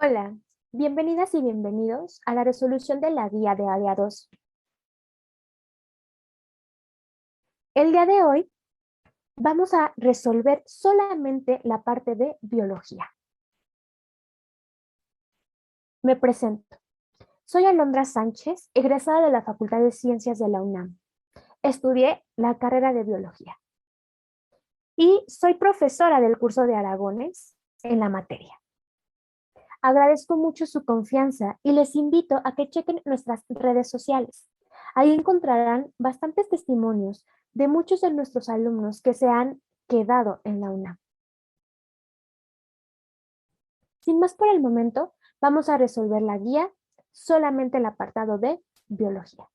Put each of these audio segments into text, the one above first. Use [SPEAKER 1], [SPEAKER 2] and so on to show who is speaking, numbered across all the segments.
[SPEAKER 1] Hola, bienvenidas y bienvenidos a la resolución de la guía de área 2. El día de hoy vamos a resolver solamente la parte de biología. Me presento. Soy Alondra Sánchez, egresada de la Facultad de Ciencias de la UNAM. Estudié la carrera de biología y soy profesora del curso de Aragones en la materia. Agradezco mucho su confianza y les invito a que chequen nuestras redes sociales. Ahí encontrarán bastantes testimonios de muchos de nuestros alumnos que se han quedado en la UNAM. Sin más por el momento, vamos a resolver la guía solamente el apartado de biología.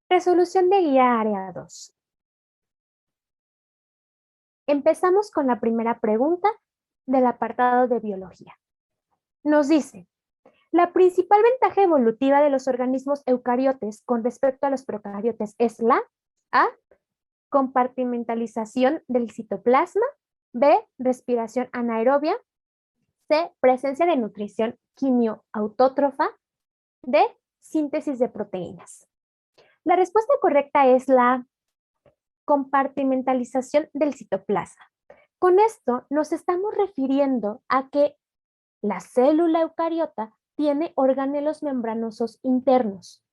[SPEAKER 1] Resolución de guía área 2. Empezamos con la primera pregunta del apartado de biología. Nos dice, la principal ventaja evolutiva de los organismos eucariotes con respecto a los procariotes es la A. Compartimentalización del citoplasma. B. Respiración anaerobia. C. Presencia de nutrición quimioautótrofa. D. Síntesis de proteínas. La respuesta correcta es la compartimentalización del citoplasma. Con esto nos estamos refiriendo a que la célula eucariota tiene organelos membranosos internos.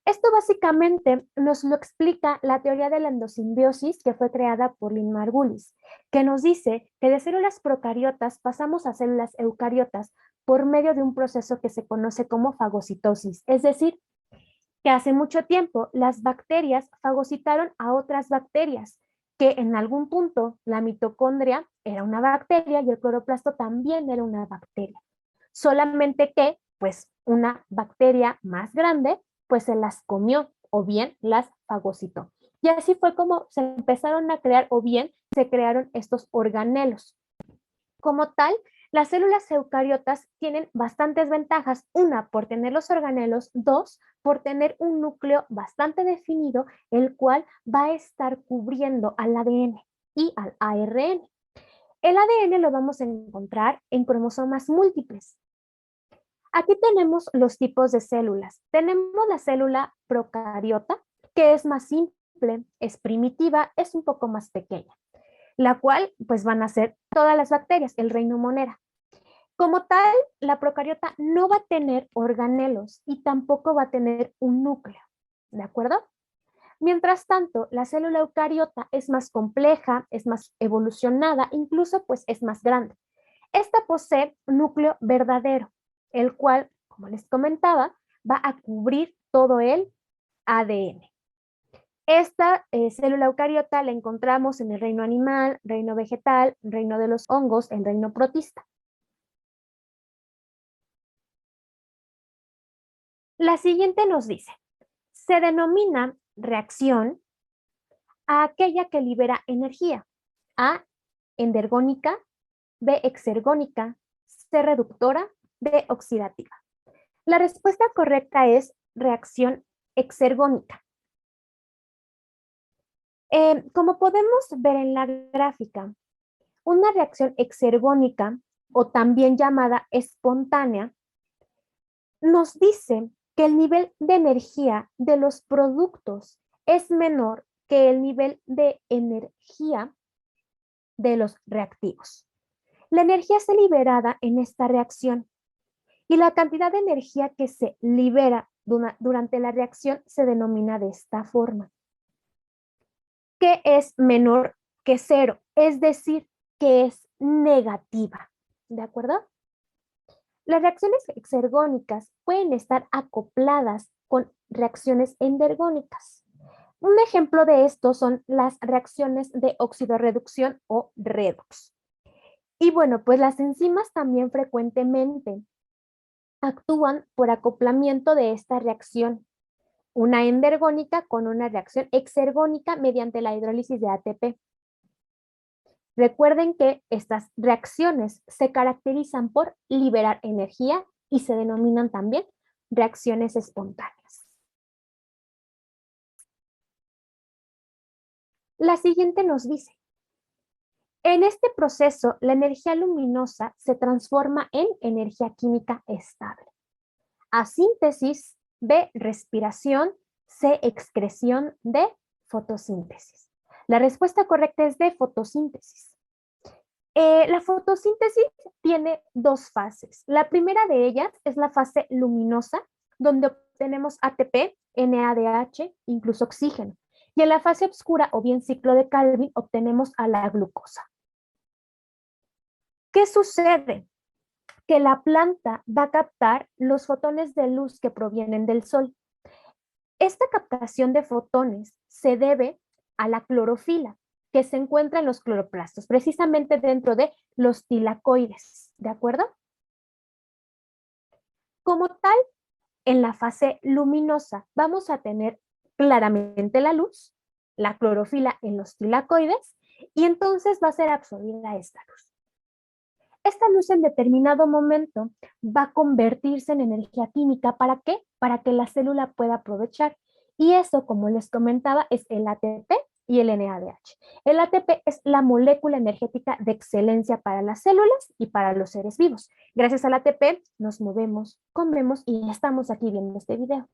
[SPEAKER 1] Esto básicamente nos lo explica la teoría de la endosimbiosis que fue creada por Lynn Margulis, que nos dice que de células procariotas pasamos a células eucariotas por medio de un proceso que se conoce como fagocitosis, es decir, que hace mucho tiempo las bacterias fagocitaron a otras bacterias, que en algún punto la mitocondria era una bacteria y el cloroplasto también era una bacteria. Solamente que, pues, una bacteria más grande, pues se las comió o bien las fagocitó. Y así fue como se empezaron a crear o bien se crearon estos organelos. Como tal, las células eucariotas tienen bastantes ventajas. Una, por tener los organelos. Dos, por tener un núcleo bastante definido, el cual va a estar cubriendo al ADN y al ARN. El ADN lo vamos a encontrar en cromosomas múltiples. Aquí tenemos los tipos de células. Tenemos la célula procariota, que es más simple, es primitiva, es un poco más pequeña, la cual pues van a ser todas las bacterias, el reino Monera. Como tal, la procariota no va a tener organelos y tampoco va a tener un núcleo, ¿de acuerdo? Mientras tanto, la célula eucariota es más compleja, es más evolucionada, incluso pues es más grande. Esta posee un núcleo verdadero, el cual, como les comentaba, va a cubrir todo el ADN. Esta célula eucariota la encontramos en el reino animal, reino vegetal, reino de los hongos, el reino protista. La siguiente nos dice, se denomina reacción a aquella que libera energía. A, endergónica. B, exergónica. C, reductora. D, oxidativa. La respuesta correcta es reacción exergónica. Como podemos ver en la gráfica, una reacción exergónica o también llamada espontánea nos dice que el nivel de energía de los productos es menor que el nivel de energía de los reactivos. La energía es liberada en esta reacción y la cantidad de energía que se libera durante la reacción se denomina de esta forma, que es menor que cero, es decir, que es negativa. ¿De acuerdo? Las reacciones exergónicas pueden estar acopladas con reacciones endergónicas. Un ejemplo de esto son las reacciones de oxidorreducción o redox. Y bueno, pues las enzimas también frecuentemente actúan por acoplamiento de esta reacción, una endergónica con una reacción exergónica mediante la hidrólisis de ATP. Recuerden que estas reacciones se caracterizan por liberar energía y se denominan también reacciones espontáneas. La siguiente nos dice, en este proceso, la energía luminosa se transforma en energía química estable. A síntesis, B, respiración, C, excreción, D, fotosíntesis. La respuesta correcta es D, fotosíntesis. La fotosíntesis tiene dos fases. La primera de ellas es la fase luminosa, donde obtenemos ATP, NADH, incluso oxígeno. Y en la fase oscura, o bien ciclo de Calvin, obtenemos a la glucosa. ¿Qué sucede? Que la planta va a captar los fotones de luz que provienen del sol. Esta captación de fotones se debe a la clorofila, que se encuentra en los cloroplastos, precisamente dentro de los tilacoides, ¿de acuerdo? Como tal, en la fase luminosa vamos a tener claramente la luz, la clorofila en los tilacoides, y entonces va a ser absorbida esta luz. Esta luz en determinado momento va a convertirse en energía química. ¿Para qué? Para que la célula pueda aprovechar. Y eso, como les comentaba, es el ATP y el NADH. El ATP es la molécula energética de excelencia para las células y para los seres vivos. Gracias al ATP nos movemos, comemos y estamos aquí viendo este video.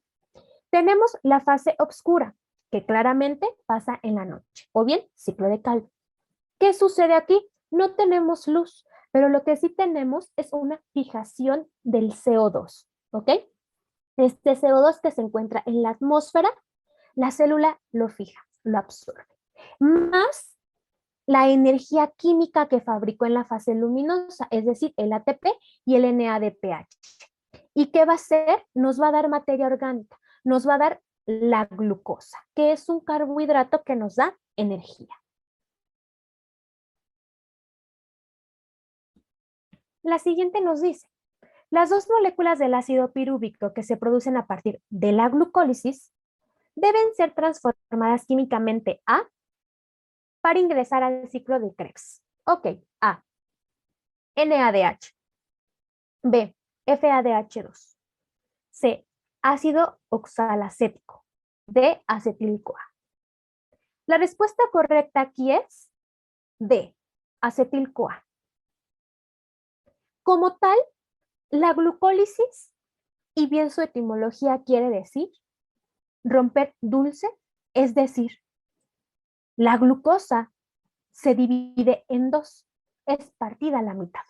[SPEAKER 1] Tenemos la fase oscura, que claramente pasa en la noche, o bien ciclo de Calvin. ¿Qué sucede aquí? No tenemos luz, pero lo que sí tenemos es una fijación del CO2, ¿ok? Este CO2 que se encuentra en la atmósfera, la célula lo fija, lo absorbe. Más la energía química que fabricó en la fase luminosa, es decir, el ATP y el NADPH. ¿Y qué va a hacer? Nos va a dar materia orgánica, nos va a dar la glucosa, que es un carbohidrato que nos da energía. La siguiente nos dice, las dos moléculas del ácido pirúvico que se producen a partir de la glucólisis deben ser transformadas químicamente a para ingresar al ciclo de Krebs. Ok, A, NADH, B, FADH2, C, ácido oxalacético, D, acetil-CoA. La respuesta correcta aquí es D, acetil-CoA. Como tal, la glucólisis, y bien su etimología quiere decir romper dulce, es decir, la glucosa se divide en dos, es partida a la mitad.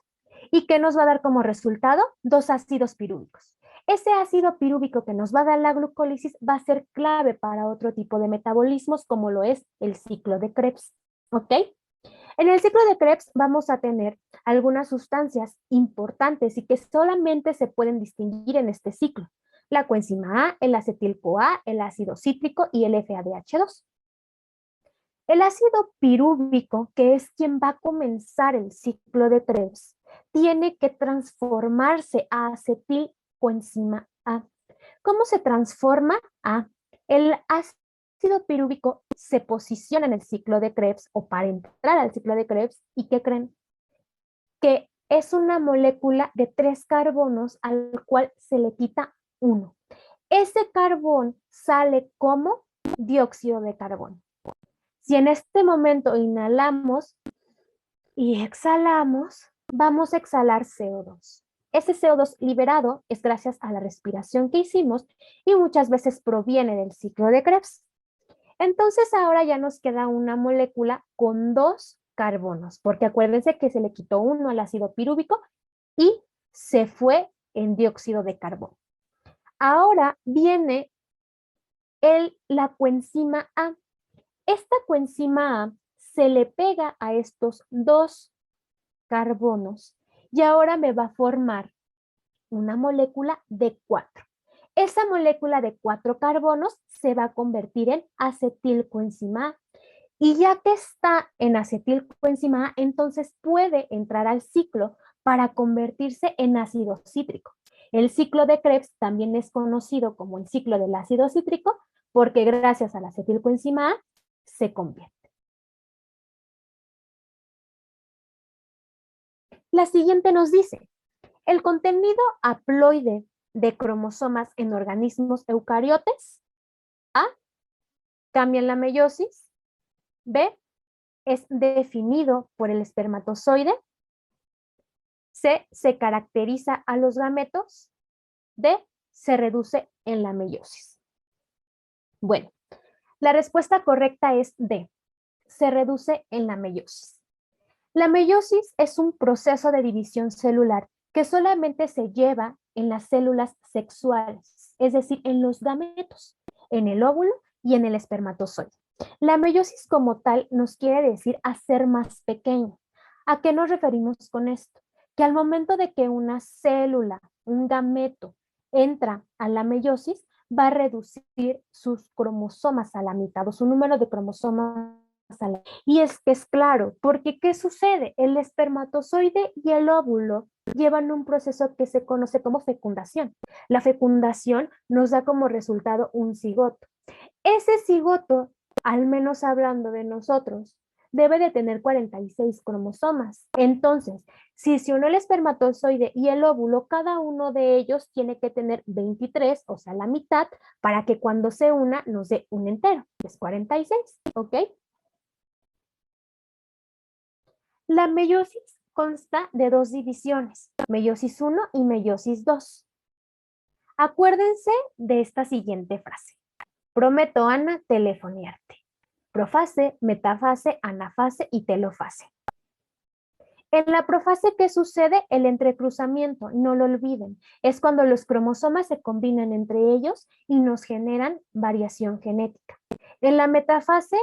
[SPEAKER 1] ¿Y qué nos va a dar como resultado? Dos ácidos pirúvicos. Ese ácido pirúvico que nos va a dar la glucólisis va a ser clave para otro tipo de metabolismos como lo es el ciclo de Krebs. ¿Ok? En el ciclo de Krebs vamos a tener algunas sustancias importantes y que solamente se pueden distinguir en este ciclo. La coenzima A, el acetil-CoA, el ácido cítrico y el FADH2. El ácido pirúvico, que es quien va a comenzar el ciclo de Krebs, tiene que transformarse a acetilcoenzima A. ¿Cómo se transforma? El ácido pirúvico se posiciona en el ciclo de Krebs o para entrar al ciclo de Krebs, ¿y qué creen? Que es una molécula de 3 carbonos al cual se le quita uno. Ese carbón sale como dióxido de carbono. Si en este momento inhalamos y exhalamos, vamos a exhalar CO2. Ese CO2 liberado es gracias a la respiración que hicimos y muchas veces proviene del ciclo de Krebs. Entonces ahora ya nos queda una molécula con 2 carbonos, porque acuérdense que se le quitó uno al ácido pirúvico y se fue en dióxido de carbono. Ahora viene la coenzima A. Esta coenzima A se le pega a estos 2 carbonos y ahora me va a formar una molécula de 4. Esa molécula de 4 carbonos se va a convertir en acetilcoenzima A. Y ya que está en acetilcoenzima A, entonces puede entrar al ciclo para convertirse en ácido cítrico. El ciclo de Krebs también es conocido como el ciclo del ácido cítrico porque gracias a la acetilcoenzima A se convierte. La siguiente nos dice, el contenido haploide de cromosomas en organismos eucariotes A, cambian la meiosis, B, es definido por el espermatozoide. C, se caracteriza a los gametos. D, se reduce en la meiosis. Bueno, la respuesta correcta es D, se reduce en la meiosis. La meiosis es un proceso de división celular que solamente se lleva en las células sexuales, es decir, en los gametos, en el óvulo y en el espermatozoide. La meiosis como tal nos quiere decir hacer más pequeño. ¿A qué nos referimos con esto? Que al momento de que una célula, un gameto, entra a la meiosis, va a reducir sus cromosomas a la mitad o su número de cromosomas a la mitad. Y es que es claro, porque ¿qué sucede? El espermatozoide y el óvulo llevan un proceso que se conoce como fecundación. La fecundación nos da como resultado un cigoto. Ese cigoto, al menos hablando de nosotros, debe de tener 46 cromosomas. Entonces, si se unió el espermatozoide y el óvulo, cada uno de ellos tiene que tener 23, o sea, la mitad, para que cuando se una nos dé un entero, que es 46, ¿ok? La meiosis consta de dos divisiones, meiosis 1 y meiosis 2. Acuérdense de esta siguiente frase. Prometo, Ana, telefoniarte. Profase, metafase, anafase y telofase. En la profase, ¿qué sucede? El entrecruzamiento, no lo olviden. Es cuando los cromosomas se combinan entre ellos y nos generan variación genética. En la metafase,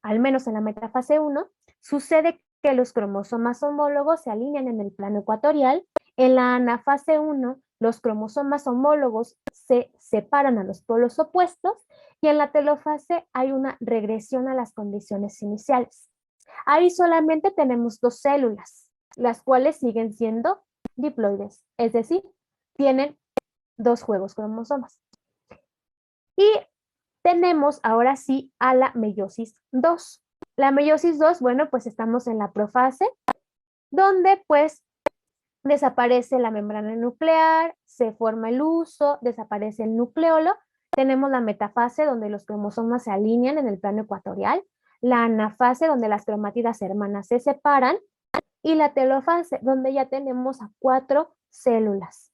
[SPEAKER 1] al menos en la metafase 1, sucede que los cromosomas homólogos se alinean en el plano ecuatorial. En la anafase 1, los cromosomas homólogos se separan a los polos opuestos y en la telofase hay una regresión a las condiciones iniciales. Ahí solamente tenemos dos células, las cuales siguen siendo diploides, es decir, tienen dos juegos cromosomas. Y tenemos ahora sí a la meiosis 2. La meiosis 2, bueno, pues estamos en la profase, donde pues desaparece la membrana nuclear, se forma el huso, desaparece el nucleolo. Tenemos la metafase, donde los cromosomas se alinean en el plano ecuatorial, la anafase, donde las cromátidas hermanas se separan, y la telofase, donde ya tenemos a 4 células,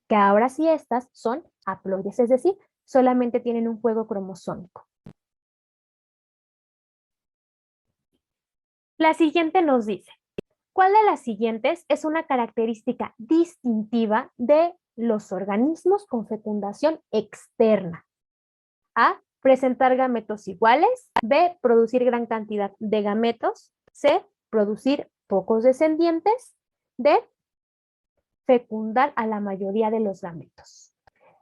[SPEAKER 1] que ahora sí estas son haploides, es decir, solamente tienen un juego cromosómico. La siguiente nos dice, ¿cuál de las siguientes es una característica distintiva de los organismos con fecundación externa? A, presentar gametos iguales. B, producir gran cantidad de gametos. C, producir pocos descendientes. D, fecundar a la mayoría de los gametos.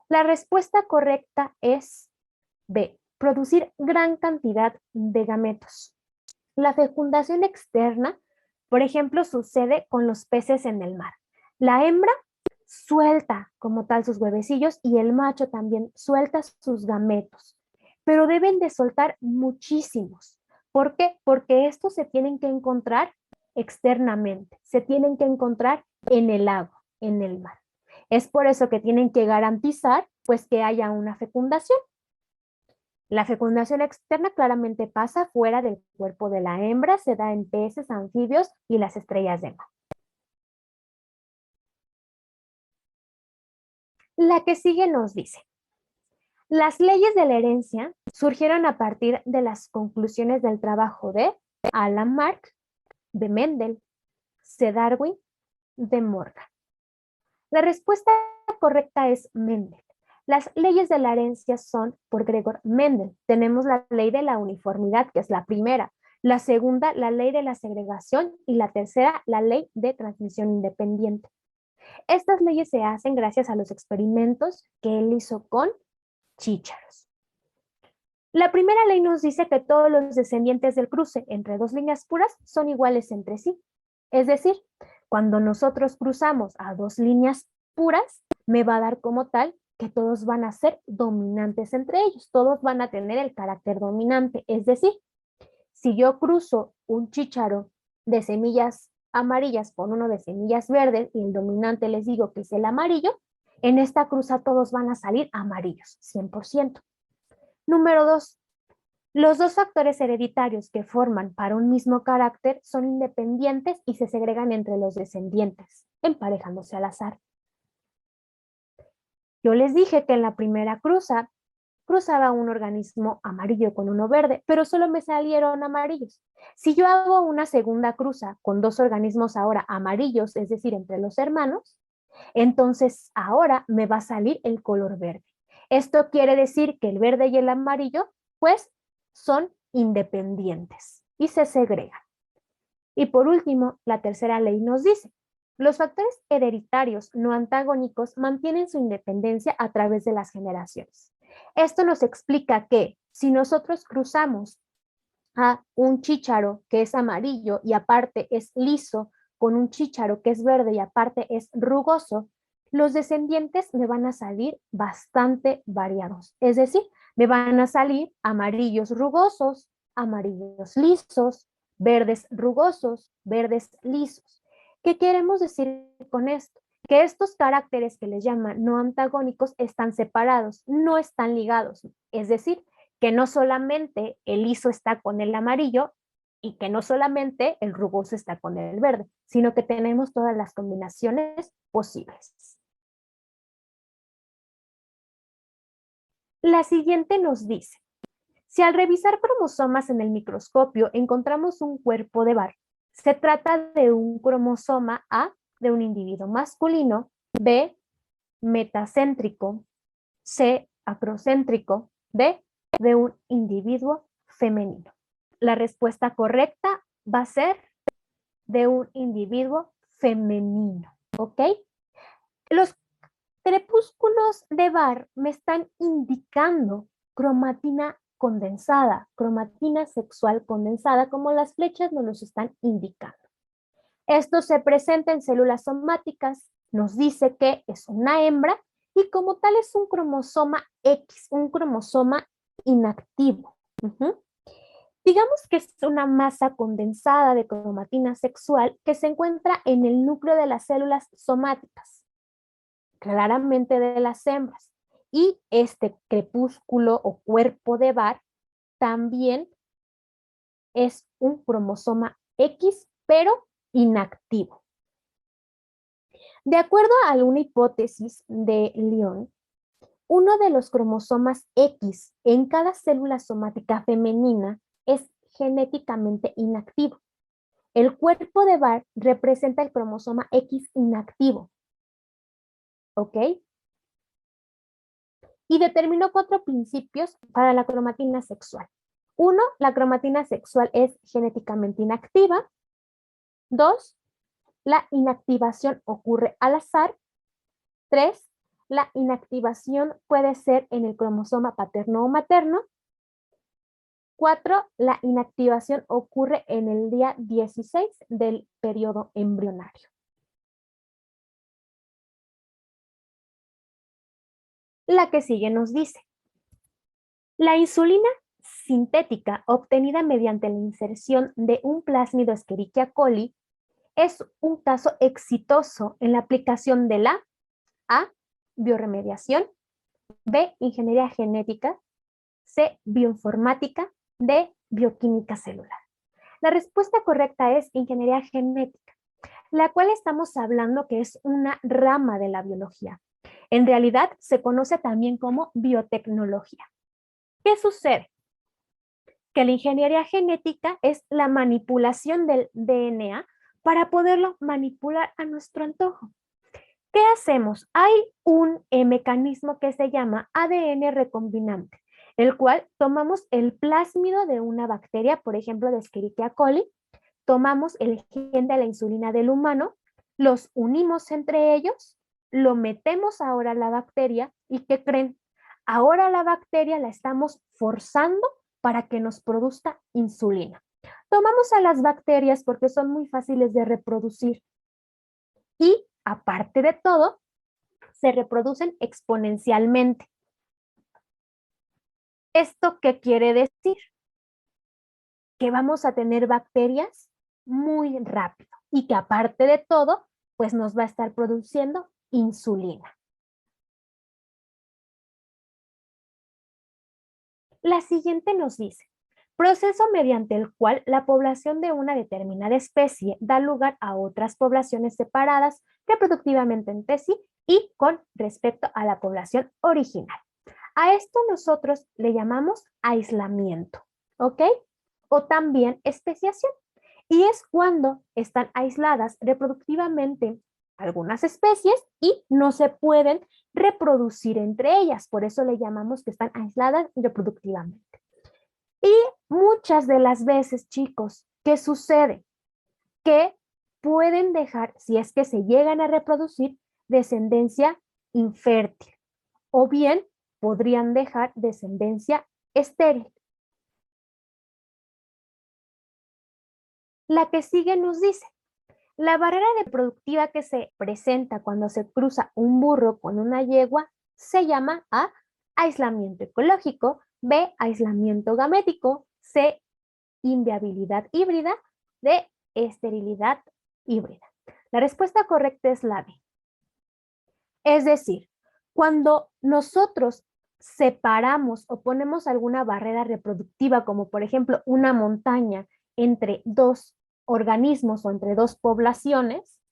[SPEAKER 1] La respuesta correcta es B, producir gran cantidad de gametos. La fecundación externa, por ejemplo, sucede con los peces en el mar. La hembra suelta como tal sus huevecillos y el macho también suelta sus gametos, pero deben de soltar muchísimos. ¿Por qué? Porque estos se tienen que encontrar externamente, se tienen que encontrar en el agua, en el mar. Es por eso que tienen que garantizar pues que haya una fecundación. La fecundación externa claramente pasa fuera del cuerpo de la hembra, se da en peces, anfibios y las estrellas de mar. La que sigue nos dice, las leyes de la herencia surgieron a partir de las conclusiones del trabajo de Alan Mark, de Mendel, C. Darwin, de Morgan. La respuesta correcta es Mendel. Las leyes de la herencia son por Gregor Mendel. Tenemos la ley de la uniformidad, que es la primera. La segunda, la ley de la segregación. Y la tercera, la ley de transmisión independiente. Estas leyes se hacen gracias a los experimentos que él hizo con chícharos. La primera ley nos dice que todos los descendientes del cruce entre dos líneas puras son iguales entre sí. Es decir, cuando nosotros cruzamos a dos líneas puras, me va a dar como tal que todos van a ser dominantes entre ellos, todos van a tener el carácter dominante. Es decir, si yo cruzo un chícharo de semillas amarillas con uno de semillas verdes y el dominante les digo que es el amarillo, en esta cruza todos van a salir amarillos, 100%. Número 2, Los dos factores hereditarios que forman para un mismo carácter son independientes y se segregan entre los descendientes, emparejándose al azar. Yo les dije que en la primera cruzaba un organismo amarillo con uno verde, pero solo me salieron amarillos. Si yo hago una segunda cruza con dos organismos ahora amarillos, es decir, entre los hermanos, entonces ahora me va a salir el color verde. Esto quiere decir que el verde y el amarillo, pues, son independientes y se segregan. Y por último, la tercera ley nos dice, los factores hereditarios no antagónicos mantienen su independencia a través de las generaciones. Esto nos explica que si nosotros cruzamos a un chícharo que es amarillo y aparte es liso con un chícharo que es verde y aparte es rugoso, los descendientes me van a salir bastante variados. Es decir, me van a salir amarillos rugosos, amarillos lisos, verdes rugosos, verdes lisos. ¿Qué queremos decir con esto? Que estos caracteres que les llaman no antagónicos están separados, no están ligados. Es decir, que no solamente el liso está con el amarillo y que no solamente el rugoso está con el verde, sino que tenemos todas las combinaciones posibles. La siguiente nos dice, si al revisar cromosomas en el microscopio encontramos un cuerpo de Barr, se trata de un cromosoma A de un individuo masculino, B metacéntrico, C acrocéntrico, D de un individuo femenino. La respuesta correcta va a ser de un individuo femenino, ¿ok? Los crepúsculos de Barr me están indicando cromatina condensada, cromatina sexual condensada, como las flechas nos los están indicando. Esto se presenta en células somáticas, nos dice que es una hembra y como tal es un cromosoma X, un cromosoma inactivo. Digamos que es una masa condensada de cromatina sexual que se encuentra en el núcleo de las células somáticas, claramente de las hembras. Y este crepúsculo o cuerpo de Barr también es un cromosoma X, pero inactivo. De acuerdo a una hipótesis de Lyon, uno de los cromosomas X en cada célula somática femenina es genéticamente inactivo. El cuerpo de Barr representa el cromosoma X inactivo. ¿Ok? Y determinó 4 principios para la cromatina sexual. 1, la cromatina sexual es genéticamente inactiva. 2, la inactivación ocurre al azar. 3, la inactivación puede ser en el cromosoma paterno o materno. 4, la inactivación ocurre en el día 16 del periodo embrionario. La que sigue nos dice, la insulina sintética obtenida mediante la inserción de un plásmido Escherichia coli es un caso exitoso en la aplicación de la A, bioremediación, B, ingeniería genética, C, bioinformática, D, bioquímica celular. La respuesta correcta es ingeniería genética, la cual estamos hablando que es una rama de la biología. En realidad se conoce también como biotecnología. ¿Qué sucede? Que la ingeniería genética es la manipulación del DNA para poderlo manipular a nuestro antojo. ¿Qué hacemos? Hay un mecanismo que se llama ADN recombinante, el cual tomamos el plásmido de una bacteria, por ejemplo, de Escherichia coli, tomamos el gen de la insulina del humano, los unimos entre ellos, lo metemos ahora a la bacteria y ¿qué creen? Ahora la bacteria la estamos forzando para que nos produzca insulina. Tomamos a las bacterias porque son muy fáciles de reproducir y aparte de todo, se reproducen exponencialmente. ¿Esto qué quiere decir? Que vamos a tener bacterias muy rápido y que aparte de todo, pues nos va a estar produciendo insulina. La siguiente nos dice, proceso mediante el cual la población de una determinada especie da lugar a otras poblaciones separadas reproductivamente entre sí y con respecto a la población original. A esto nosotros le llamamos aislamiento, ¿ok? O también especiación. Y es cuando están aisladas reproductivamente algunas especies y no se pueden reproducir entre ellas. Por eso le llamamos que están aisladas reproductivamente. Y muchas de las veces, chicos, ¿qué sucede? Que pueden dejar, si es que se llegan a reproducir, descendencia infértil. O bien podrían dejar descendencia estéril. La que sigue nos dice, la barrera reproductiva que se presenta cuando se cruza un burro con una yegua se llama A, aislamiento ecológico, B, aislamiento gamético, C, inviabilidad híbrida, D, esterilidad híbrida. La respuesta correcta es la D. Es decir, cuando nosotros separamos o ponemos alguna barrera reproductiva, como por ejemplo una montaña entre dos organismos o entre dos poblaciones,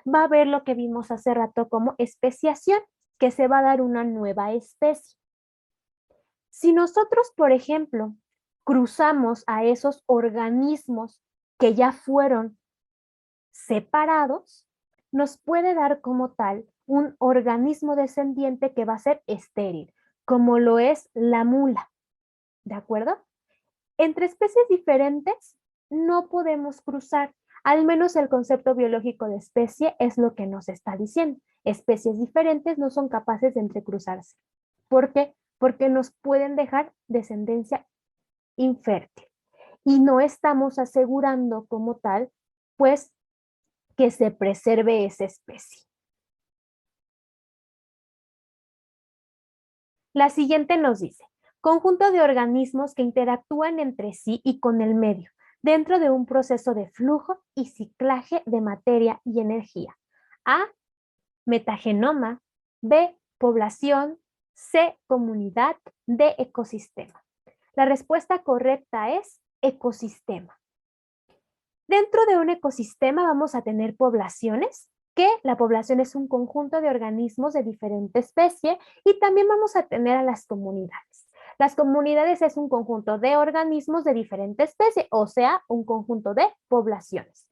[SPEAKER 1] va a haber lo que vimos hace rato como especiación, que se va a dar una nueva especie. Si nosotros, por ejemplo, cruzamos a esos organismos que ya fueron separados, nos puede dar como tal un organismo descendiente que va a ser estéril, como lo es la mula, ¿de acuerdo? Entre especies diferentes no podemos cruzar, al menos el concepto biológico de especie es lo que nos está diciendo. Especies diferentes no son capaces de entrecruzarse. ¿Por qué? Porque nos pueden dejar descendencia infértil y no estamos asegurando como tal, pues, que se preserve esa especie. La siguiente nos dice, conjunto de organismos que interactúan entre sí y con el medio, dentro de un proceso de flujo y ciclaje de materia y energía. A, metagenoma, B, población, C, comunidad, D, ecosistema. La respuesta correcta es ecosistema. Dentro de un ecosistema vamos a tener poblaciones, que la población es un conjunto de organismos de diferente especie, y también vamos a tener a las comunidades. Las comunidades es un conjunto de organismos de diferente especie, o sea, un conjunto de poblaciones.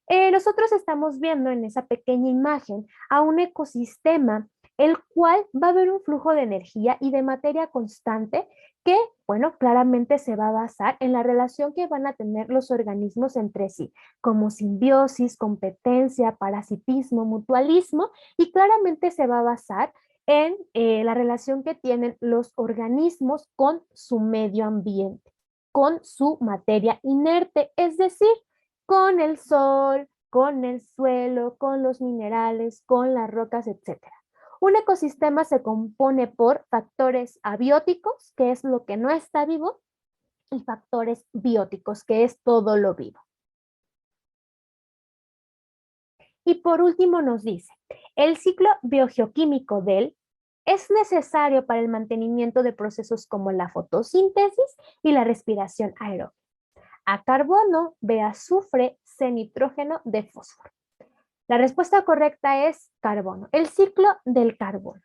[SPEAKER 1] Nosotros estamos viendo en esa pequeña imagen a un ecosistema el cual va a haber un flujo de energía y de materia constante que, bueno, claramente se va a basar en la relación que van a tener los organismos entre sí, como simbiosis, competencia, parasitismo, mutualismo, y claramente se va a basar en la relación que tienen los organismos con su medio ambiente, con su materia inerte, es decir, con el sol, con el suelo, con los minerales, con las rocas, etc. Un ecosistema se compone por factores abióticos, que es lo que no está vivo, y factores bióticos, que es todo lo vivo. Y por último nos dice, el ciclo biogeoquímico del es necesario para el mantenimiento de procesos como la fotosíntesis y la respiración aeróbica. A carbono, B azufre, C nitrógeno, D fósforo. La respuesta correcta es carbono, el ciclo del carbono,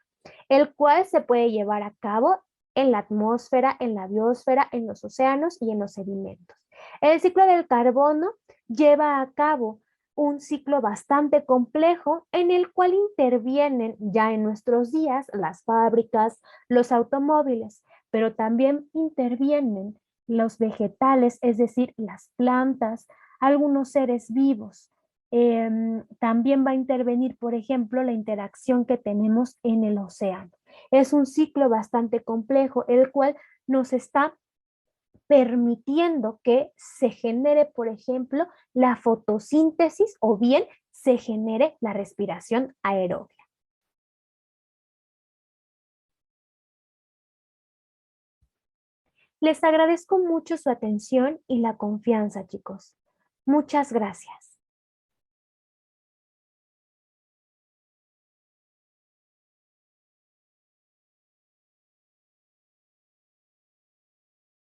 [SPEAKER 1] el cual se puede llevar a cabo en la atmósfera, en la biosfera, en los océanos y en los sedimentos. El ciclo del carbono lleva a cabo un ciclo bastante complejo en el cual intervienen ya en nuestros días las fábricas, los automóviles, pero también intervienen los vegetales, es decir, las plantas, algunos seres vivos. También va a intervenir, por ejemplo, la interacción que tenemos en el océano. Es un ciclo bastante complejo, el cual nos está permitiendo que se genere, por ejemplo, la fotosíntesis o bien se genere la respiración aeróbica. Les agradezco mucho su atención y la confianza, chicos. Muchas gracias.